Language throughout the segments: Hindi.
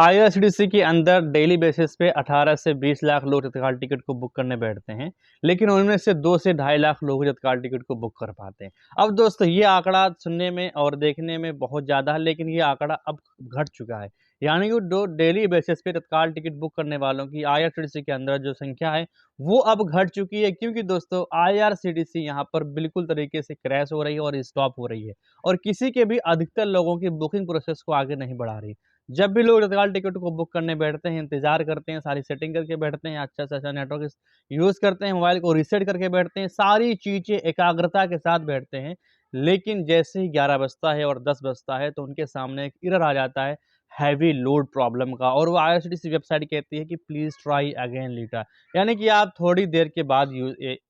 आईआरसीटीसी के अंदर डेली बेसिस पे 18 से 20 लाख लोग तत्काल टिकट को बुक करने बैठते हैं, लेकिन उनमें से 2 से ढाई लाख लोग ही तत्काल टिकट को बुक कर पाते हैं। अब दोस्तों ये आंकड़ा सुनने में और देखने में बहुत ज़्यादा है, लेकिन ये आंकड़ा अब घट चुका है। यानी कि जो डेली बेसिस पे तत्काल टिकट बुक करने वालों की आईआरसीटीसी के अंदर जो संख्या है, वो अब घट चुकी है, क्योंकि दोस्तों आईआरसीटीसी यहाँ पर बिल्कुल तरीके से क्रैश हो रही है और स्टॉप हो रही है और किसी के भी अधिकतर लोगों की बुकिंग प्रोसेस को आगे नहीं बढ़ा रही। जब भी लोग तत्काल टिकट को बुक करने बैठते हैं, इंतज़ार करते हैं, सारी सेटिंग करके बैठते हैं, अच्छा से अच्छा नेटवर्क यूज़ करते हैं, मोबाइल को रीसेट करके बैठते हैं, सारी चीज़ें एकाग्रता के साथ बैठते हैं। लेकिन जैसे ही 11 बजता है और 10 बजता है, तो उनके सामने एक एरर आ जाता है हैवी लोड प्रॉब्लम का, और वो आईआरसीटीसी वेबसाइट कहती है कि प्लीज़ ट्राई अगेन लेटर। यानी कि आप थोड़ी देर के बाद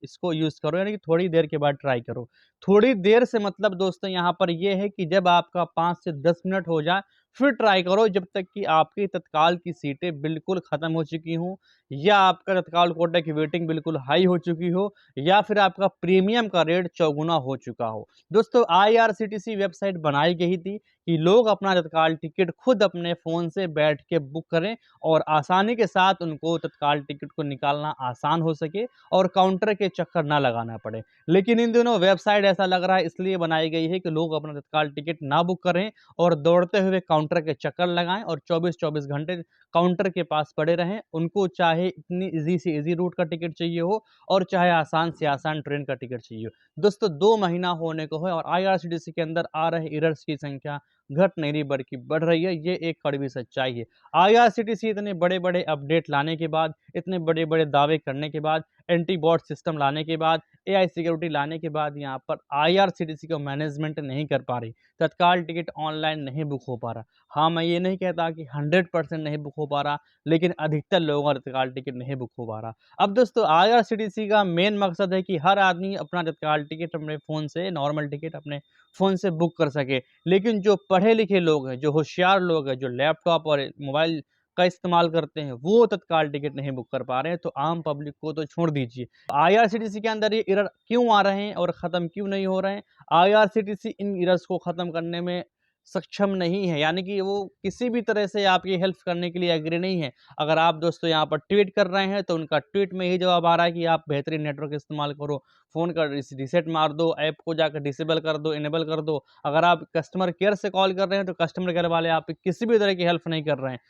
इसको यूज़ करो, यानी कि थोड़ी देर के बाद ट्राई करो। थोड़ी देर से मतलब दोस्तों यहाँ पर ये है कि जब आपका 5 से 10 मिनट हो जाए, फिर ट्राई करो, जब तक कि आपकी तत्काल की सीटें बिल्कुल ख़त्म हो चुकी हों, या आपका तत्काल कोटा की वेटिंग बिल्कुल हाई हो चुकी हो, या फिर आपका प्रीमियम का रेट चौगुना हो चुका हो। दोस्तों आईआरसीटीसी वेबसाइट बनाई गई थी कि लोग अपना तत्काल टिकट खुद अपने फ़ोन से बैठ के बुक करें और आसानी के साथ उनको तत्काल टिकट को निकालना आसान हो सके और काउंटर के चक्कर ना लगाना पड़े। लेकिन इन दिनों वेबसाइट ऐसा लग रहा है इसलिए बनाई गई है कि लोग अपना तत्काल टिकट ना बुक करें और दौड़ते हुए काउंटर के चक्कर लगाएँ और 24-24 घंटे काउंटर के पास पड़े रहें। उनको चाहे इतनी ईज़ी से ईज़ी रूट का टिकट चाहिए हो और चाहे आसान से आसान ट्रेन का टिकट चाहिए हो। दोस्तों 2 महीना होने को है और आईआरसीटीसी के अंदर आ रहे एरर्स की संख्या घट नहीं रही बल्कि बढ़ रही है। ये एक कड़वी सच्चाई है। आईआरसीटीसी इतने बड़े-बड़े अपडेट लाने के बाद, इतने बड़े-बड़े दावे करने के बाद, एंटी बॉट सिस्टम लाने के बाद, एआई सिक्योरिटी लाने के बाद यहाँ पर आईआरसीटीसी को मैनेजमेंट नहीं कर पा रही। तत्काल टिकट ऑनलाइन नहीं बुक हो पा रहा। हाँ, मैं ये नहीं कहता कि 100% नहीं बुक हो पा रहा, लेकिन अधिकतर लोगों का तत्काल टिकट नहीं बुक हो पा रहा। अब दोस्तों आईआरसीटीसी का मेन मकसद है कि हर आदमी अपना तत्काल टिकट अपने फ़ोन से, नॉर्मल टिकट अपने फ़ोन से बुक कर सके। लेकिन जो पढ़े-लिखे लोग हैं, जो होशियार लोग हैं, जो लैपटॉप और मोबाइल का इस्तेमाल करते हैं, वो तत्काल टिकट नहीं बुक कर पा रहे हैं, तो आम पब्लिक को तो छोड़ दीजिए। आईआरसीटीसी के अंदर ये एरर क्यों आ रहे हैं और ख़त्म क्यों नहीं हो रहे हैं? आईआरसीटीसी इन एरर्स को ख़त्म करने में सक्षम नहीं है, यानी कि वो किसी भी तरह से आपकी हेल्प करने के लिए एग्री नहीं है। अगर आप दोस्तों यहाँ पर ट्वीट कर रहे हैं, तो उनका ट्वीट में यही जवाब आ रहा है कि आप बेहतरीन नेटवर्क इस्तेमाल करो, फ़ोन का रीसेट मार दो, ऐप को जाकर डिसेबल कर दो, इनेबल कर दो। अगर आप कस्टमर केयर से कॉल कर रहे हैं, तो कस्टमर केयर वाले आपकी किसी भी तरह की हेल्प नहीं कर रहे हैं।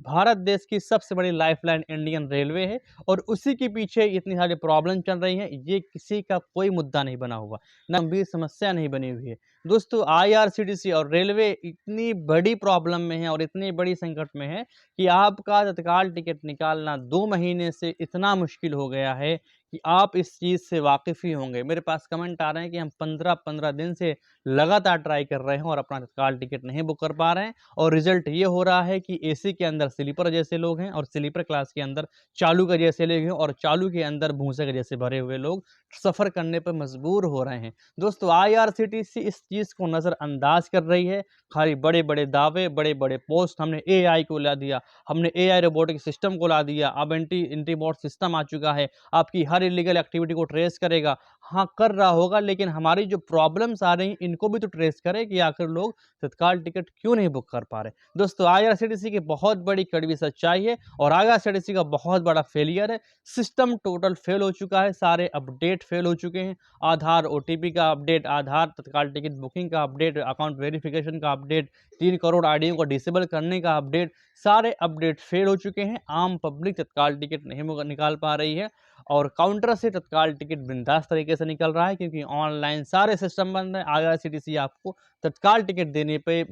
भारत देश की सबसे बड़ी लाइफलाइन इंडियन रेलवे है और उसी के पीछे इतनी सारी प्रॉब्लम चल रही हैं। ये किसी का कोई मुद्दा नहीं बना हुआ, ना गंभीर समस्या नहीं बनी हुई है। दोस्तों आईआरसीटीसी और रेलवे इतनी बड़ी प्रॉब्लम में है और इतनी बड़ी संकट में है कि आपका तत्काल टिकट निकालना 2 महीने से इतना मुश्किल हो गया है कि आप इस चीज़ से वाकिफ़ ही होंगे। मेरे पास कमेंट आ रहे हैं कि हम 15-15 दिन से लगातार ट्राई कर रहे हैं और अपना तत्काल टिकट नहीं बुक कर पा रहे हैं। और रिजल्ट ये हो रहा है कि एसी के अंदर स्लीपर जैसे लोग हैं और स्लीपर क्लास के अंदर चालू के जैसे लोग हैं और चालू के अंदर भूसे के जैसे भरे हुए लोग सफ़र करने पर मजबूर हो रहे हैं। दोस्तों आईआरसीटीसी इस चीज़ को नज़रअंदाज कर रही है। खाली बड़े-बड़े दावे, बड़े-बड़े पोस्ट, हमने एआई को ला दिया, हमने एआई रोबोटिक सिस्टम को ला दिया, अब एंटी बॉट सिस्टम आ चुका है, आपकी हर इलीगल एक्टिविटी को ट्रेस करेगा। हाँ, कर रहा होगा, लेकिन हमारी जो प्रॉब्लम्स आ रही हैं इनको भी तो ट्रेस करे कि आखिर लोग तत्काल टिकट क्यों नहीं बुक कर पा रहे। दोस्तों आईआरसीटीसी की बहुत बड़ी कड़वी सच्चाई है और आईआरसीटीसी का बहुत बड़ा फेलियर है। सिस्टम टोटल फेल हो चुका है, सारे अपडेट फेल हो चुके हैं। आधार ओटीपी का अपडेट, आधार तत्काल टिकट बुकिंग का अपडेट, अकाउंट वेरिफिकेशन का अपडेट, 3 करोड़ आईडियों को डिसेबल करने का अपडेट, सारे अपडेट फेल हो चुके हैं। आम पब्लिक तत्काल टिकट नहीं निकाल पा रही है और काउंटर से तत्काल टिकट बिंदास तरीके से निकल रहा है, क्योंकि ऑनलाइन सारे सिस्टम बंद है। आईआरसीटीसी आपको तत्काल टिकट देने पे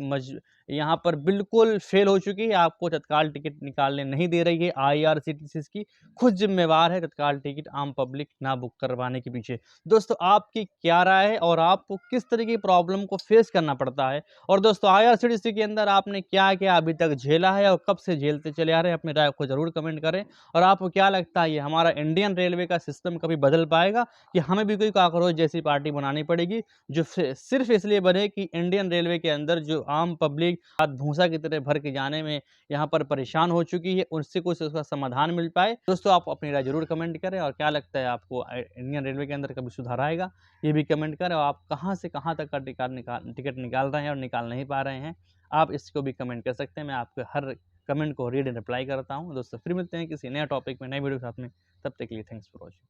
यहाँ पर बिल्कुल फेल हो चुकी है, आपको तत्काल टिकट निकालने नहीं दे रही है। आईआरसीटीसी इसकी खुद जिम्मेवार है तत्काल टिकट आम पब्लिक ना बुक करवाने के पीछे। दोस्तों आपकी क्या राय है और आपको किस तरह की प्रॉब्लम को फेस करना पड़ता है? और दोस्तों आईआरसीटीसी के अंदर आपने क्या-क्या अभी तक झेला है और कब से झेलते चले आ रहे हैं? अपनी राय को ज़रूर कमेंट करें। और आपको क्या लगता है ये हमारा इंडियन रेलवे का सिस्टम कभी बदल पाएगा कि हमें भी कोई कॉकरोच जैसी पार्टी बनानी पड़ेगी, जो सिर्फ इसलिए बने कि इंडियन रेलवे के अंदर जो आम पब्लिक हाथ भूसा की तरह भर के जाने में यहाँ पर परेशान हो चुकी है, उससे कुछ उसका समाधान मिल पाए। दोस्तों आप अपनी राय जरूर कमेंट करें और क्या लगता है आपको इंडियन रेलवे के अंदर कभी सुधार आएगा, ये भी कमेंट करें। और आप कहाँ से कहाँ तक का टिकट निकाल रहे हैं और निकाल नहीं पा रहे हैं, आप इसको भी कमेंट कर सकते हैं। मैं आपको हर कमेंट को रीड एंड रिप्लाई करता हूँ। दोस्तों फिर मिलते हैं किसी नया टॉपिक में, नए वीडियो के साथ में। तब तक के लिए थैंक्स फॉर वॉचिंग।